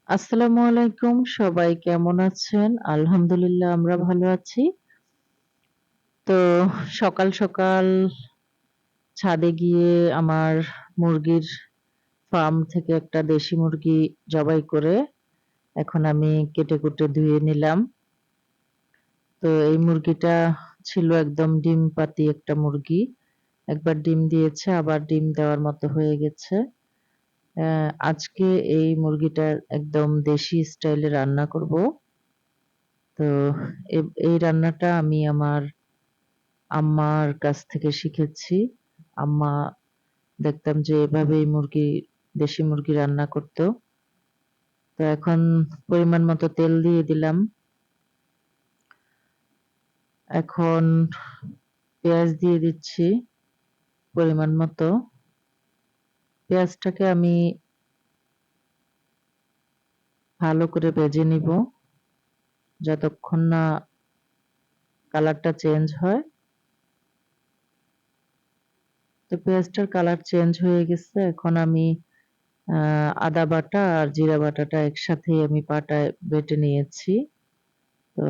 আসসালামু আলাইকুম। সবাই কেমন আছেন? আলহামদুলিল্লাহ আমরা ভালো আছি। তো সকাল, সকাল ছাদে গিয়ে আমার মুরগির ফার্ম থেকে একটা দেশি মুরগি জবাই করে এখন আমি কেটে-কুটে ধুয়ে নিলাম। তো এই মুরগিটা ছিল একদম ডিম পাতি একটা মুরগি। একবার ডিম দিয়েছে আবার ডিম দেওয়ার মতো হয়ে গেছে। আজকে এই মুরগিটার একদম দেশি স্টাইলে রান্না করব। তো এই রান্নাটা আমি আমার আম্মার কাছ থেকে শিখেছি। আম্মা দেখতাম যে এভাবেই দেশি মুরগি রান্না করত। তো এখন পরিমাণ মতো তেল দিয়ে দিলাম। এখন পেঁয়াজ দিয়ে দিচ্ছি পরিমাণ মতো। পেঁয়াজটাকে আমি ভালো করে ভেজে নিব যতক্ষণ না কালারটা চেঞ্জ হয়। তো পেঁয়াজটার কালার চেঞ্জ হয়ে গেছে। এখন আমি আদা বাটা আর জিরা বাটাটা একসাথেই আমি পাটায় বেটে নিয়েছি। তো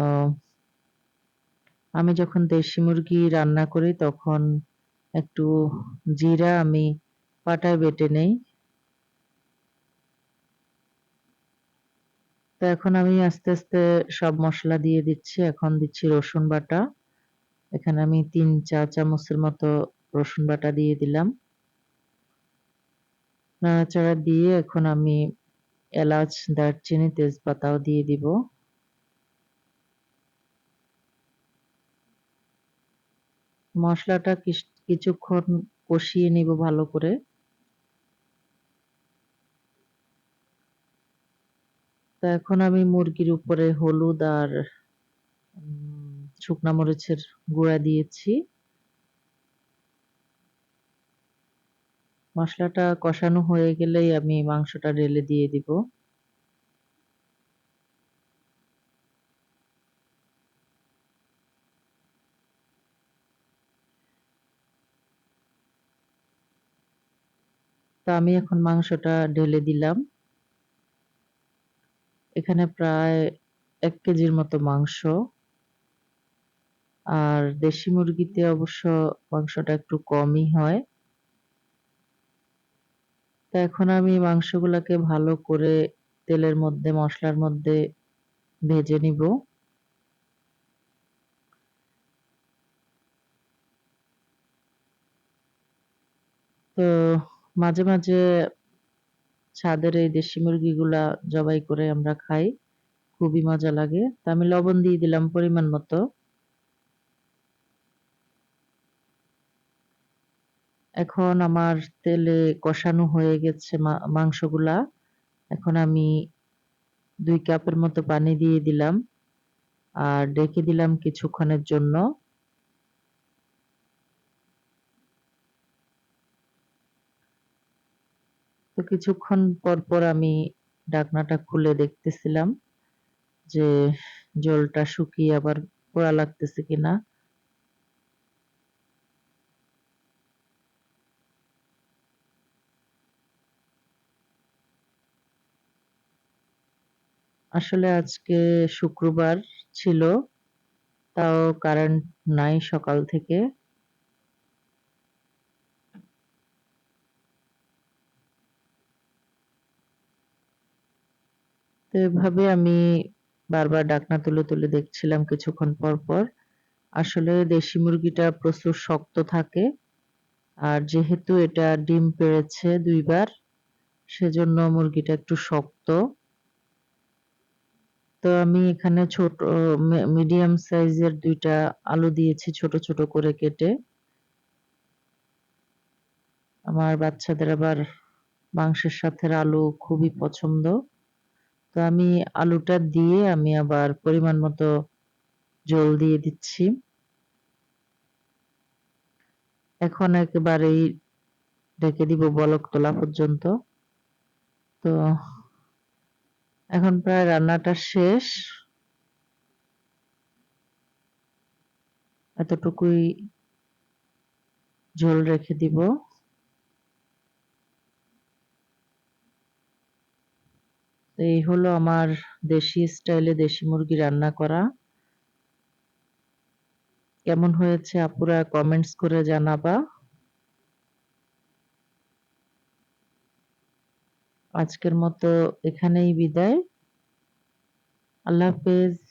আমি যখন দেশি মুরগি রান্না করি তখন একটু জিরা আমি পাটায় বেটে নেই। তো এখন আমি আস্তে, আস্তে সব মসলা দিয়ে দিচ্ছি। এখন দিচ্ছি রসুন বাটা। এখানে আমি ৩ চা চামচের মতো রসুন বাটা দিয়ে দিলাম। নাড়াচাড়া দিয়ে এখন আমি এলাচ, দারচিনি, তেজপাতাও দিয়ে দিব। মসলাটা কিছুক্ষণ কষিয়ে নিব ভালো করে। তো এখন আমি মুরগির উপরে হলুদ আর শুকনা মরিচের গুঁড়া দিয়েছি। মসলাটা কষানো হয়ে গেলেই আমি মাংসটা ঢেলে দিয়ে দিব। তো আমি এখন মাংসটা ঢেলে দিলাম। এখানে প্রায় ১ কেজির মতো মাংস। আর দেশি মুরগিতে অবশ্য মাংসটা একটু কমই হয়। তো এখন আমি মাংসগুলাকে ভালো করে তেলের মধ্যে, মসলার মধ্যে ভেজে নিব। তো মাঝে, মাঝে ছাদের এই দেশি মুরগিগুলা জবাই করে আমরা খাই। খুবই মজা লাগে। তো আমি লবণ দিয়ে দিলাম পরিমাণ মতো। এখন আমার তেলে কষানো হয়ে গেছে মাংসগুলা। এখন আমি ২ কাপের মতো পানি দিয়ে দিলাম। আর ঢেকে দিলাম কিছুক্ষণের জন্য। তো কিছুক্ষণ পর আমি ঢাকনাটা খুলে দেখতেছিলাম যে ঝোলটা শুকিয়ে আবার পোড়া লাগতেছে কিনা। আসলে আজকে শুক্রবার ছিল, তাও কারেন্ট নাই সকাল থেকে। তো এভাবে আমি বারবার ঢাকনা তুলে, তুলে দেখছিলাম কিছুক্ষণ পর। আসলে দেশি মুরগিটা প্রচুর শক্ত থাকে। আর যেহেতু এটা ডিম পেড়েছে ২ বার, সেজন্য মুরগিটা একটু শক্ত। তো আমি এখানে ছোট মিডিয়াম সাইজের ২ টা আলু দিয়েছি ছোট, ছোট করে কেটে। আমার বাচ্চাদের আবার মাংসের সাথে আলু খুবই পছন্দ। তো আমি আলুটা দিয়ে আমি আবার পরিমাণ মতো ঝোল দিয়ে দিচ্ছি। এখন একেবারেই ঢেকে দিব বলক তোলা পর্যন্ত। তো এখন প্রায় রান্নাটা শেষ। এতটুকুই ঝোল রেখে দিব। তো এই হলো আমার দেশি স্টাইলে দেশি মুরগি রান্না করা। কেমন হয়েছে আপুরা কমেন্টস করে জানাবা। আজকের মতো এখানেই বিদায়। আল্লাহ হাফেজ।